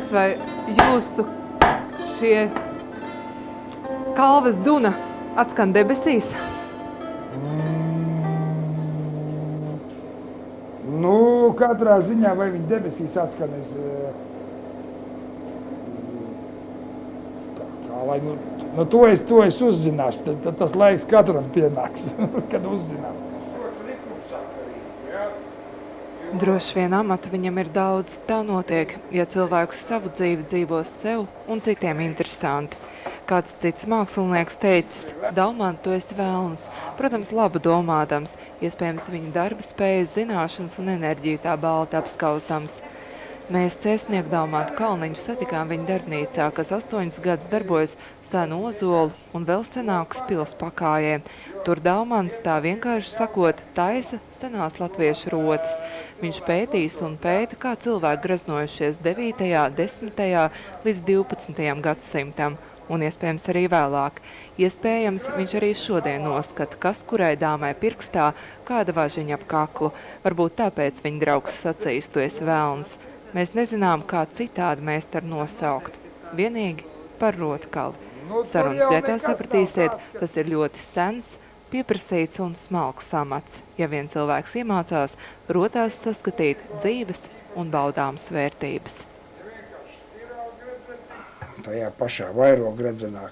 Zēnieks, vai jūsu šie kalvas duna atskan debesīs? Nu, katrā ziņā, vai viņi debesīs atskan, lai to es uzzināšu, tad tas laiks katram pienāks, kad uzzinās. Droši vien amatu viņam ir daudz, tā notiek, ja cilvēks savu dzīvi dzīvos sev un citiem interesanti. Kāds cits mākslinieks teicis, Daumān, tu esi vēlns, protams, labu domādams, iespējams viņa darba spējas, zināšanas un enerģiju tā balti apskaustams. Mēs cēsnieku Daumātu Kalniņu satikām viņa darbnīcā, kas 8 gadus darbojas senu ozolu un vēl senākas pils pakājē. Tur Daumans, tā vienkārši sakot, taisa senās latviešu rotas. Viņš pētīs un pēta, kā cilvēki graznojušies 9., 10. līdz 12. gadsimtam, un iespējams arī vēlāk. Iespējams, viņš arī šodien noskata, kas kurai dāmai pirkstā, kāda važiņa ap kaklu. Varbūt tāpēc viņa draugs sacīs, tu esi vēlns. Mēs nezinām, kā citādi meistaru nosaukt. Vienīgi par rotkali. Sarunas gaitā sapratīsiet, tas ir ļoti sens, pieprasīts un smalks amats, ja vien cilvēks iemācās rotās saskatīt dzīves un baudāmas vērtības. Tajā pašā vairogredzenā,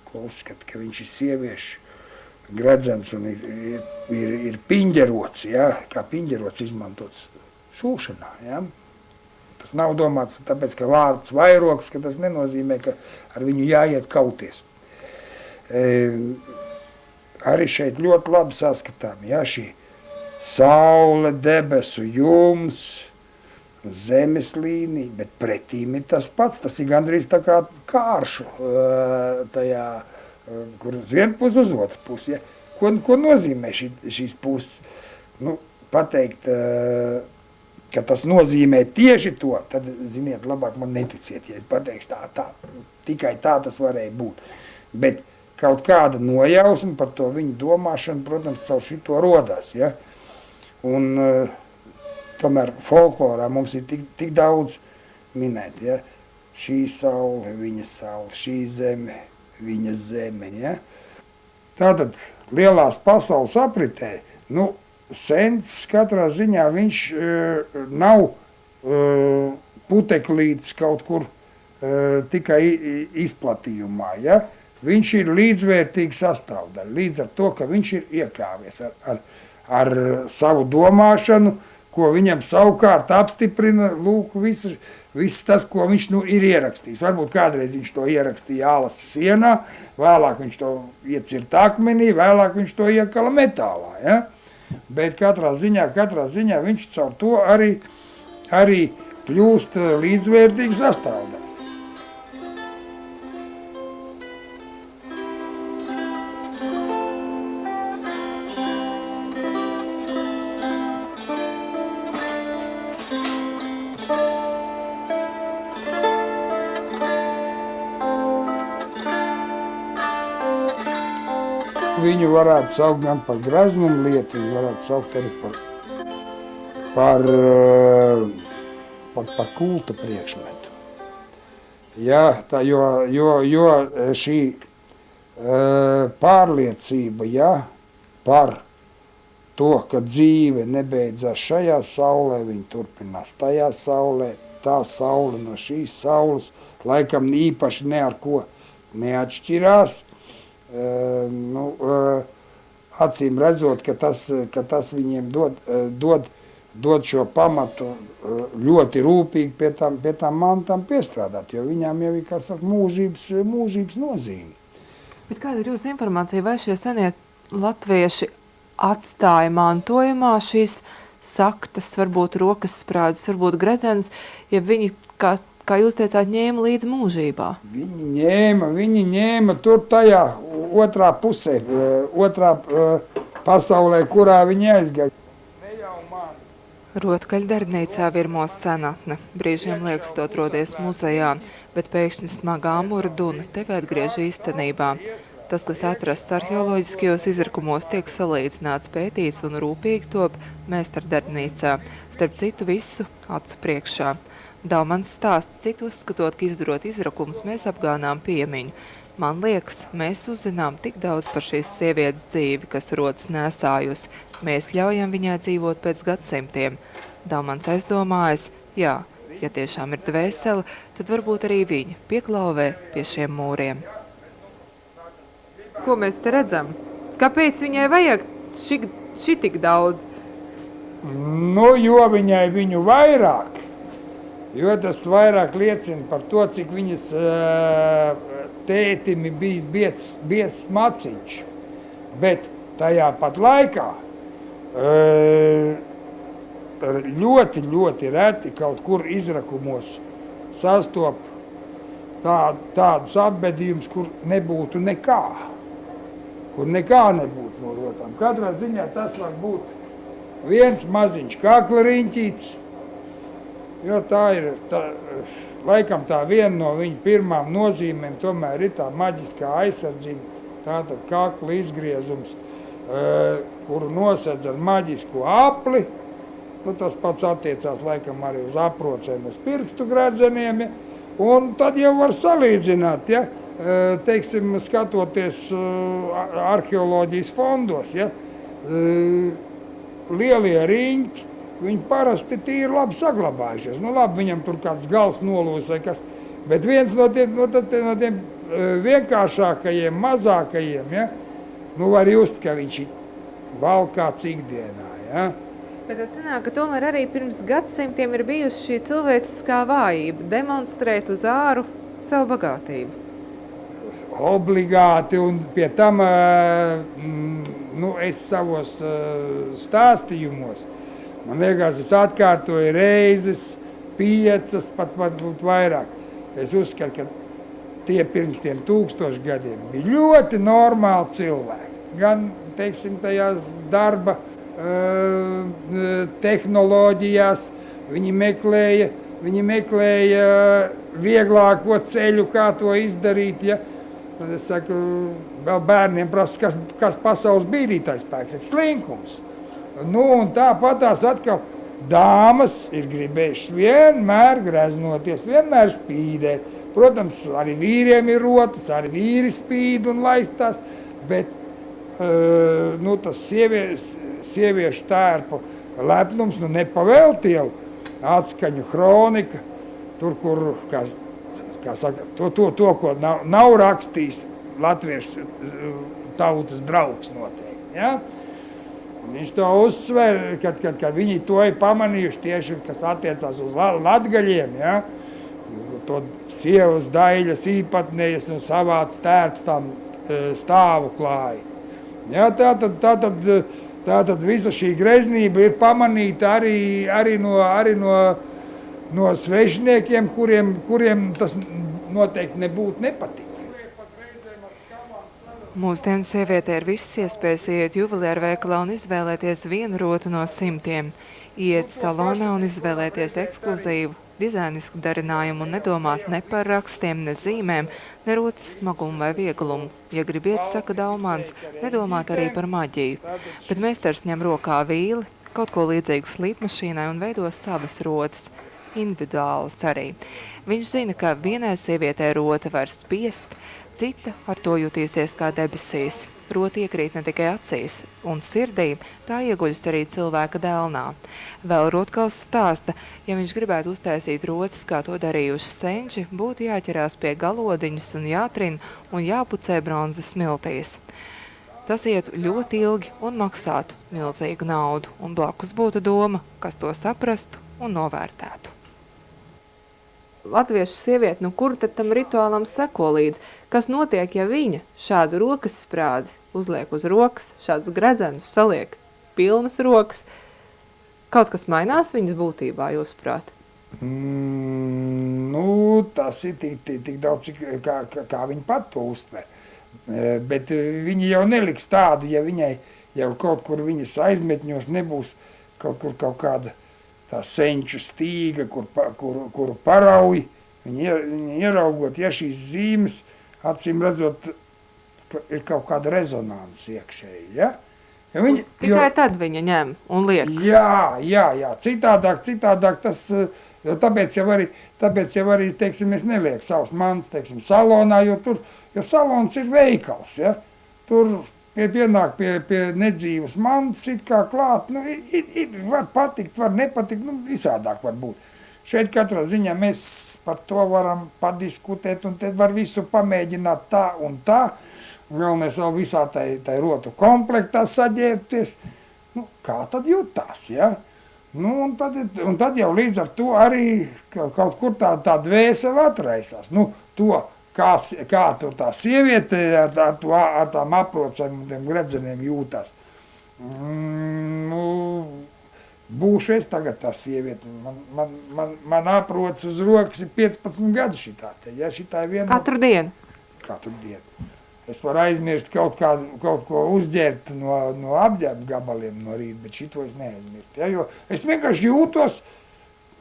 ko uzskata, ka viņš ir sieviešu gredzens un ir piņģerots, ja, kā piņģerots izmantots šūšanā. Ja. Tas nav domāts tāpēc, ka vārds vairogs, ka tas nenozīmē, ka ar viņu jāiet kauties. Arī šeit ļoti labi saskatām, ja, šī saule, debesu jums, zemes līnija, bet pretīm ir tas pats, tas ir gandrīz tā kā kāršu tajā, kur uz vienu pusi, uz otru pusi. Ja. Ko nozīmē šīs puses? Nu, pateikt, ka tas nozīmē tieši to, tad, ziniet, labāk man neticiet, ja es pateikšu tā, tikai tā tas varēja būt. Bet kaut kāda nojausma par to viņu domāšanu, protams, caur šito rodās, ja. Un tomēr folklorā mums ir tik daudz minēt, ja. Šī saule, viņa saule, šī zeme, viņa zeme, ja. Tātad lielās pasaules apritē, nu, Sents katrā ziņā viņš nav puteklīts kaut kur tikai izplatījumā, ja? Viņš ir līdzvērtīgs sastāvdaļa, līdz ar to, ka viņš ir iekļāvies ar savu domāšanu, ko viņam savukārt apstiprina, lūk, viss tas, ko viņš ir ierakstījis. Varbūt kādreiz viņš to ierakstīja ālas sienā, vēlāk viņš to iecirta akmenī, vēlāk viņš to iekala metālā, ja? Bet katrā ziņā viņš caur to arī kļūst līdzvērtīgi sastāvdaļa. Viņu varētu saukt gan par graznumu lietu, viņu varētu saukt arī par kulta priekšmetu. Ja, tā, jo šī pārliecība, ja, par to, ka dzīve nebeidzās šajā saulē, viņa turpinās tajā saulē, tā saule no šīs saules, laikam īpaši ne ar ko neatšķirās. Acīm redzot, ka tas viņiem dod šo pamatu ļoti rūpīgi pie tām mantām piestrādāt, jo viņām jau ir, kā saka, mūžības nozīme. Bet kāda ir jūsu informācija, vai šie senie latvieši atstāja mantojumā šīs saktas, varbūt rokas sprādzes, varbūt gredzenus, ja viņi, kā jūs teicāt, ņēma līdz mūžībā? Viņi ņēma tur tajā otrā pusē, otrā pasaulē, kurā viņi aizgāja. Rotkaļdarbnīcā virmo senatne. Brīžiem liekas to atrodies muzejā, bet pēkšņi smagā āmura duna tevi atgriež īstenībā. Tas, kas atrasts arheoloģiskajos izrakumos, tiek salīdzināts, pētīts un rūpīgi top meistardarbnīcā. Starp citu visu acu priekšā. Daumans stāsta, cit uzskatot, ka izdarot izrakumus, mēs apgānām piemiņu. Man liekas, mēs uzzinām tik daudz par šīs sievietes dzīvi, kas rodas nēsājusi. Mēs ļaujam viņai dzīvot pēc gadsimtiem. Daumans aizdomājas, jā, ja tiešām ir dvēsele, tad varbūt arī viņa pieklauvē pie šiem mūriem. Ko mēs te redzam? Kāpēc viņai vajag šitik daudz? Nu, jo viņai viņu vairāk, jo tas vairāk liecina par to, cik viņas tētim ir bijis biezs maciņš. Bet tajā pat laikā ļoti, ļoti reti kaut kur izrakumos sastop tādus apbedījumus, kur nebūtu nekā. Kur nekā nebūtu no rotām. Katrā ziņā tas var būt viens maziņš kakla riņķīts, jo tā ir, laikam tā viena no viņa pirmām nozīmēm tomēr ir tā maģiskā aizsardzība, tātad kakla izgriezums, kuru nosedz ar maģisku apli. Nu, tas pats attiecās laikam arī uz aprocēm, uz pirkstu gredzeniem, ja? Un tad jau var salīdzināt, ja? Teiksim, skatoties arheoloģijas fondos, ja? Lielie riņķi, viņi parasti tīri labi saglabājušies. Nu labi, viņam tur kāds gals nolūs vai kas, bet viens no tiem vienkāršākajiem, mazākajiem, ja, nu var just, ka viņš valkāts ikdienā, ja. Bet tad sanāk, ka tomēr arī pirms gadsimtiem ir bijusi šī cilvēciskā vājība demonstrēt uz āru savu bagātību. Obligāti, un pie tam es savos stāstījumos, man liekas, es atkārtoju reizes, 5, pat vairāk. Es uzskatu, ka tie pirms tiem 1000 gadiem bija ļoti normāli cilvēki. Gan, teiksim, tajās darba tehnoloģijās viņi meklēja vieglāko ceļu, kā to izdarīt, ja. Tad es saku, vēl bērniem prasa, kas pasaules bīdītājs spēks, ir slinkums. Nu, un tāpatās atkal dāmas ir gribējušas vienmēr greznoties, vienmēr spīdēt. Protams, arī vīriem ir rotas, arī vīri spīd un laistās, bet tas sieviešu tērpu lepnums, nepavēlti jau atskaņu kronika, tur, kur, kā saka, to, ko nav rakstījis latviešu tautas draugs noteikti, ja? Un viņš to uzsver, kad viņi to ir pamanījuši tieši, kas attiecās uz latgaļiem, ja? To sievas daļas īpatnējas un savāds tērps tam stāvu klāji. Ja? Tātad visa šī greznība ir pamanīta arī no svešiniekiem, kuriem tas noteikti nebūtu nepatīk. Mūsdienu sievietē ir visas iespējas iet juvelieru veikalā un izvēlēties vienu rotu no 100. Iet salonā un izvēlēties ekskluzīvu, dizainisku darinājumu un nedomāt ne par rakstiem, ne zīmēm, ne rotas smagumu vai vieglumu. Ja gribiet, saka Daumans, nedomāt arī par maģiju. Bet meistars ņem rokā vīli, kaut ko līdzīgu slīpmašīnai un veido savas rotas. Individuālas arī. Viņš zina, ka vienai sievietē rota var spiest, cita ar to jutīsies kā debesīs. Rota iekrīt ne tikai acīs un sirdī, tā ieguļas arī cilvēka dēlnā. Vēl Rotkals stāsta, ja viņš gribētu uztaisīt rotas, kā to darījuši senči, būtu jāķerās pie galodiņas un jātrina un jāpucē bronzas smiltīs. Tas ietu ļoti ilgi un maksātu milzīgu naudu, un blakus būtu doma, kas to saprastu un novērtētu. Latviešu sieviete, kur tad tam rituālam seko līdzi? Kas notiek, ja viņa šādu rokas sprādzi uzliek uz rokas, šādus gredzenus saliek pilnas rokas? Kaut kas mainās viņas būtībā, jūsuprāt? Tas ir tik daudz, kā viņa pat to uztver. Bet viņi jau neliks tādu, ja viņai jau kaut kur viņas aizmetņos nebūs kaut kāda tā senču stīga, kuru parauj. Viņi ieraugot, ja šīs zīmes, acīm redzot, ir kaut kāda rezonanse iekšēji, ja? Tikai tad viņa ņem un liek. Jā. Citādāk tas Jo tāpēc jau arī, teiksim, es nelieku savus mantas, teiksim, salonā, jo salons ir veikals, ja? Tur pienāk pie nedzīvas mantas it kā klāt, nu, var patikt, var nepatikt, nu, visādāk var būt. Šeit katrā ziņā mēs par to varam padiskutēt, un te var visu pamēģināt tā un tā, un galvenais vēl visā tai rotu komplektā saģērbties. Nu, kā tad jutās, ja? Nu, un tad jau līdz ar to arī kaut kur tā dvēsele atraisās. Nu, to, kā tur tā sieviete ar tām aprocēm un tiem gredzeniem jūtās. Nu, būšu es tagad tā sieviete. Man aproc uz rokas ir 15 gadu šitā te. Ja, šitā ir viena... Katru dienu? Katru dienu. Es varu aizmirst kaut ko uzģērbt no apģērba gabaliem no rīta, bet šito es neaizmirstu. Ja, jo es vienkārši jūtos,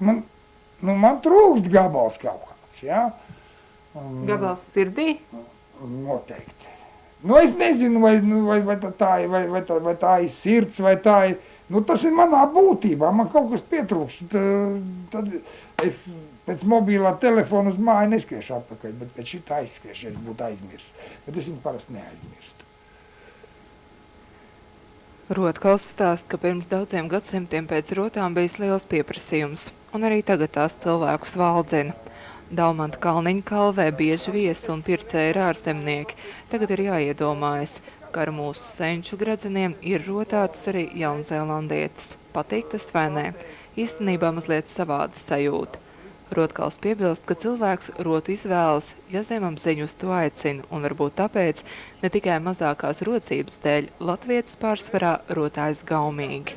man trūkst gabals kaut kāds. Ja. Gabals sirdī? Noteikti. Nu, es nezinu, vai tā ir sirds, vai tā ir... Nu, tas ir manā būtībā, man kaut kas pietrūkst. Tad es pēc mobilā telefona uz māju neskriešu atpakaļ, bet pēc šitā aizskriešu, es būtu aizmirst. Bet es viņu parasti neaizmirstu. Rotkals stāst, ka pirms daudziem gadsimtiem pēc rotām bijis liels pieprasījums, un arī tagad tās cilvēkus valdzina. Daumanta Kalniņa kalvē bieži viesi un pircēji ir ārzemnieki. Tagad ir jāiedomājas, ka ar mūsu senču gredzeniem ir rotāts arī jaunzēlandietis. Patīk tas vai nē? Īstenībā mazliet savāda sajūta. Rotkals piebilst, ka cilvēks rotu izvēlas, ja zemapziņu uz to aicina, un varbūt tāpēc ne tikai mazākās rocības dēļ latvietis pārsvarā rotājas gaumīgi.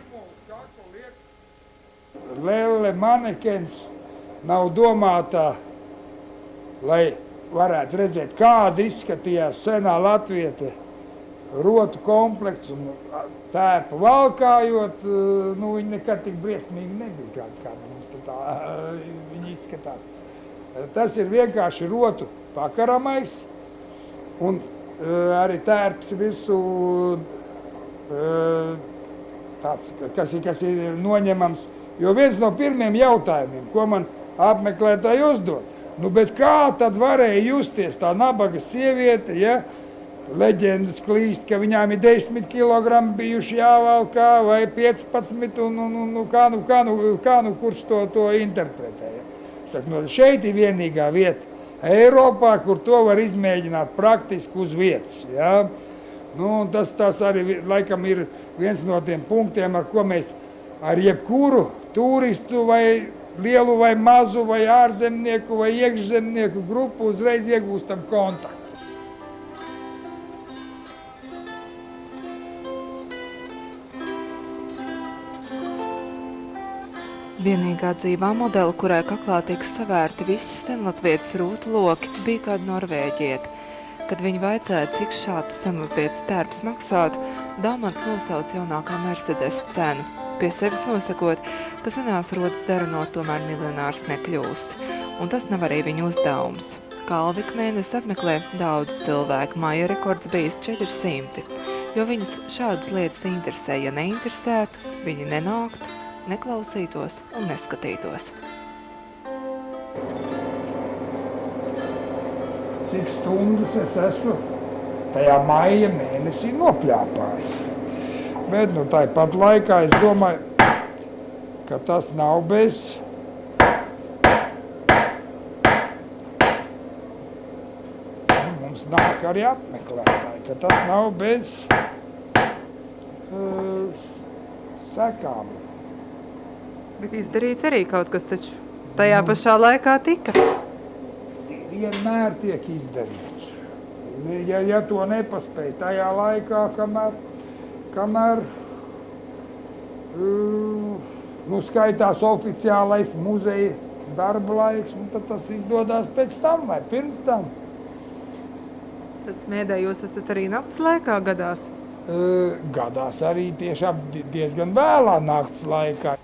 Lelle manekens nav domāta, lai varētu redzēt, kāda izskatījās senā latviete rotu komplekts un tērpu valkājot, nu, viņi nekad tik briesmīgi nebija, kāda mums tā viņi izskatās. Tas ir vienkārši rotu pakaramais un arī tērps virsū tāds, kas ir noņemams. Jo viens no pirmiem jautājumiem, ko man apmeklētāji uzdod, nu, bet kā tad varēja justies tā nabaga sieviete, ja leģendas klīst, ka viņām ir 10 kilogramu bijuši jāvalkā vai 15, un kā nu kurš to interpretē. Saku, no šeit ir vienīgā vieta Eiropā, kur to var izmēģināt praktiski uz vietas. Ja? Nu, tas arī laikam ir viens no tiem punktiem, ar ko mēs ar jebkuru turistu vai lielu vai mazu vai ārzemnieku vai iekšzemnieku grupu uzreiz iegūstam kontaktu. Vienīgā dzīvā modela, kurai kaklā tiek savērti visi senlatvietas rūtu loki, bija kāda norvēģieta. Kad viņi vaicāja, cik šāds senlatvietas tērps maksātu, Daumants nosauca jaunākā Mercedes cenu, pie sevis nosakot, ka senās rotas darinot tomēr miljonārs nekļūsi. Un tas nav arī viņa uzdevums. Kalvi ik mēnesi apmeklē daudz cilvēku, māja rekords bijis 400, jo viņus šādas lietas interesē, ja neinteresētu, viņi nenāktu, neklausītos un neskatītos. Cik stundas es esmu tajā maija mēnesī nopļāpājis. Bet nu tāpat laikā es domāju, ka tas nav bez mums nāk arī apmeklētāji, ka tas nav bez sekām. Bet izdarīts arī kaut kas taču tajā pašā laikā tika. Vienmēr tiek izdarīts. Ja to nepaspēj tajā laikā, kamēr skaitās oficiālais muzeja darba laiks, tad tas izdodās pēc tam vai pirms tam. Tad smēdējos esat arī nakts laikā gadās? Gadās arī tiešām diezgan vēlā nakts laikā.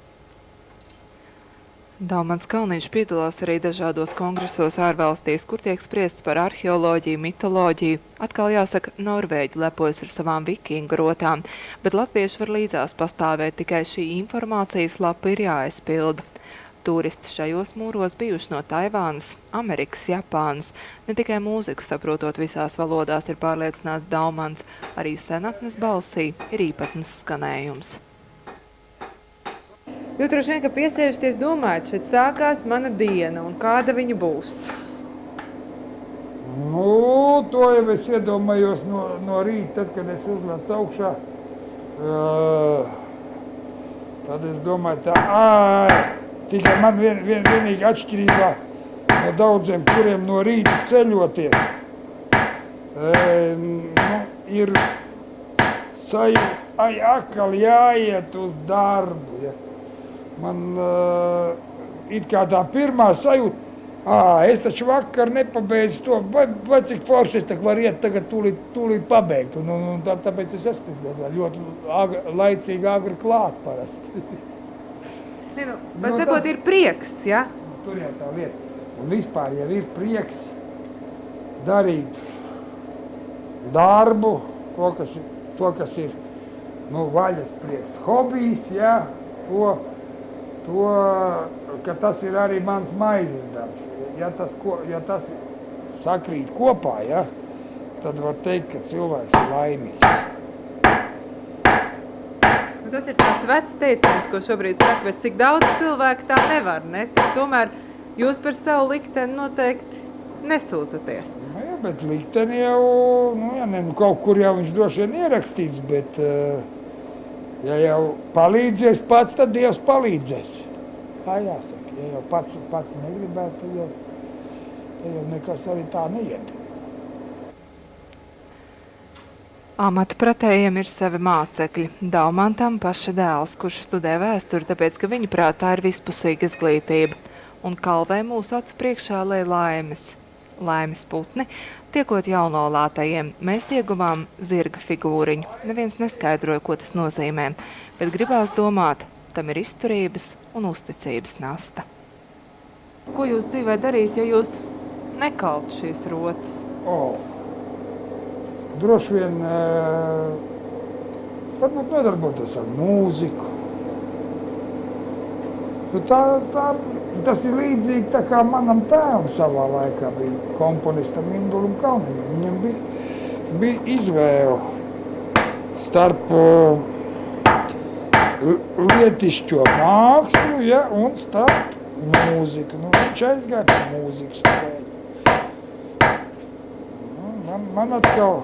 Daumants Kalniņš piedalās arī dažādos kongresos ārvalstīs, kur tiek spriests par arheoloģiju, mitoloģiju. Atkal jāsaka, Norvēģi lepojas ar savām vikingu rotām, bet latvieši var līdzās pastāvēt, tikai šī informācijas lapa ir jāaizpilda. Turisti šajos mūros bijuši no Taivānas, Amerikas, Japānas. Ne tikai mūziku saprotot visās valodās ir pārliecināts Daumans, arī senatnes balsī ir īpatnes skanējums. Jūs droši vien, ka piesēžaties domājat, šeit sākās mana diena un kāda viņa būs. Nu, to jau es iedomājos no rīta, tad, kad es uzlēcu augšā. Tad es domāju, tikai man vienīgi atšķirībā no daudziem, kuriem no rīta ceļoties, ir sajūta, atkal jāiet uz darbu. Ja. Man it kā tā pirmā sajūta, es taču vakar nepabeidzu to, vai cik forši es varu iet tagad tūlīt pabeigt. Un tāpēc es esmu ļoti laicīgi agri klāt parasti. Bet sakot, ir prieks, ja? Tur jau tā lieta. Un vispār jau ir prieks darīt darbu, to, kas ir vaļas prieks, hobijs, ja, ka tas ir arī mans maizes darbs. Ja tas sakrīt kopā, ja, tad var teikt, ka cilvēks ir laimīgs. Tas ir tāds vecs teiciens, ko šobrīd saka, bet cik daudz cilvēku tā nevar, ne? Tomēr jūs par savu likteni noteikti nesūdzaties. Jā, bet likteni jau, kaut kur jau viņš droši vien ierakstīts, bet ja jau palīdzies pats, tad Dievs palīdzēs. Tā jāsaka, ja jau pats negribētu, tad jau nekas arī tā neiet. Amata pretējiem ir savi mācekļi. Daumantam paša dēls, kurš studē vēsturi, tāpēc, ka viņa prātā ir vispusīga izglītība. Un kalvē mūsu acu priekšā lej laimes putni. Tiekot jaunolātajiem, mēs ieguvām zirga figūriņu. Neviens neskaidroja, ko tas nozīmē, bet gribās domāt, tam ir izturības un uzticības nasta. Ko jūs dzīvē darīt, ja jūs nekaltu šīs rotas? Droši vien varbūt nodarbotos ar mūziku. Tas ir līdzīgi tā kā manam tēvam savā laikā bija komponistam Indulim Kalniņam. Viņam bija izvēle starp lietišķo mākslu, ja, un starp mūziku. Viņš aizgāja par mūzikas ceļu. Man atkal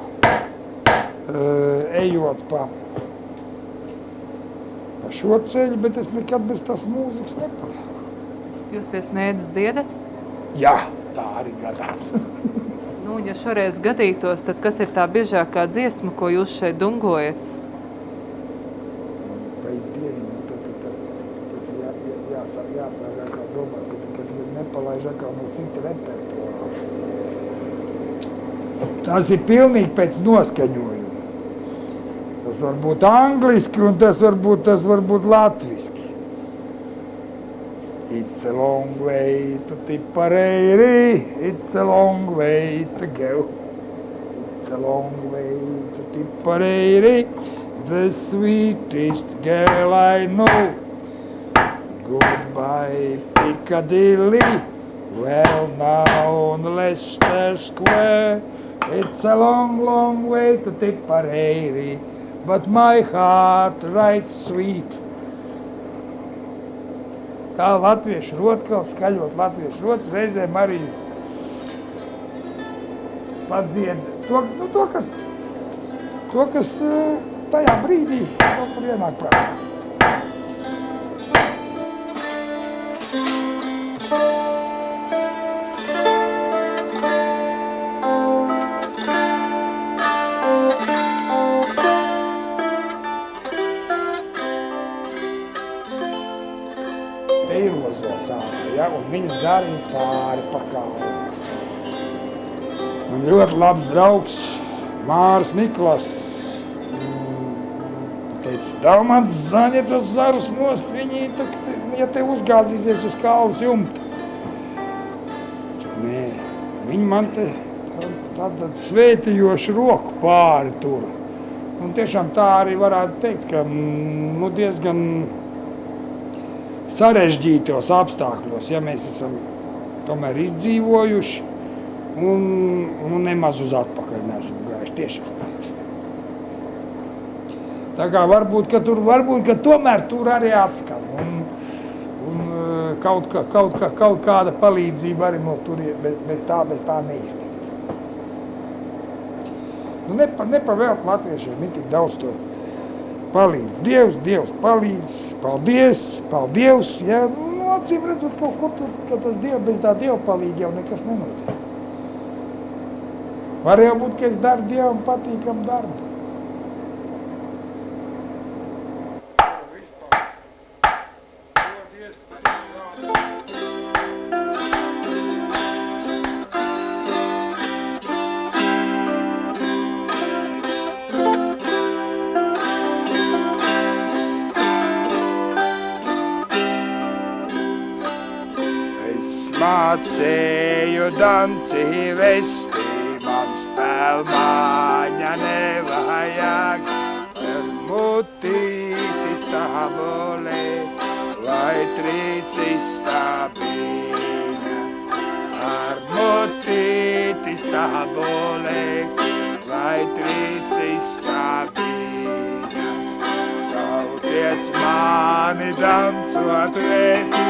ejot pa šo ceļu, bet es nekad bez tās mūzikas nepalieku. Jūs pie smēdes dziedat? Jā, tā arī gadās. Ja šoreiz gadītos, tad kas ir tā biežākā dziesma, ko jūs šeit dungojat? Vai Dieviņ, tas jāsāk atkal domāt, kad nepalaiž atkal no cita repertuāra. Tas ir pilnīgi pēc noskaņojuma. Tas var būt angliski un tas var būt latviski. It's a long way to Tipperary, it's a long way to go. It's a long way to Tipperary, the sweetest girl I know. Goodbye Piccadilly, well known Leicester Square. It's a long, long way to Tipperary, but my heart writes sweet. Tā latviešu rotkals, skaļot latviešu rotas, reizēm arī padzied to, kas tajā brīdī kaut kur ienāk prātā. Un viņa zariņ pāri pa kalnu. Man ļoti labs draugs Māris Niklas teica, Daumants, zaņi tos zarus nost, viņi, ja te uzgāzīsies uz kalvas jumta. Nē, viņi man te tātad svētījošu roku pāri tur. Un tiešām tā arī varētu teikt, ka diezgan sarežģītos apstākļos, ja mēs esam tomēr izdzīvojuši un nemaz uz atpakaļ neesam gājuši tiešām. Tā kā varbūt, ka tomēr tur arī atskan un kaut kāda palīdzība arī no turien, bez tā neiztikt. Nu, nepavēlt latviešiem ir tik daudz to palīdz. Dievs palīdz, paldies, ja, nu, acīm redzot, kaut kur tur, ka tas Dievs, bez tā Dieva palīga jau nekas nenotiek. Var jau būt, ka es daru Dievam patīkam darbu. Mācēju danci vesti, man spēlmāņa nevajag, ar mutīti stābolē, vai trīci stābīņa. Ar mutīti stābolē, vai trīci stābīņa. Tautiec mani dancot vērtī,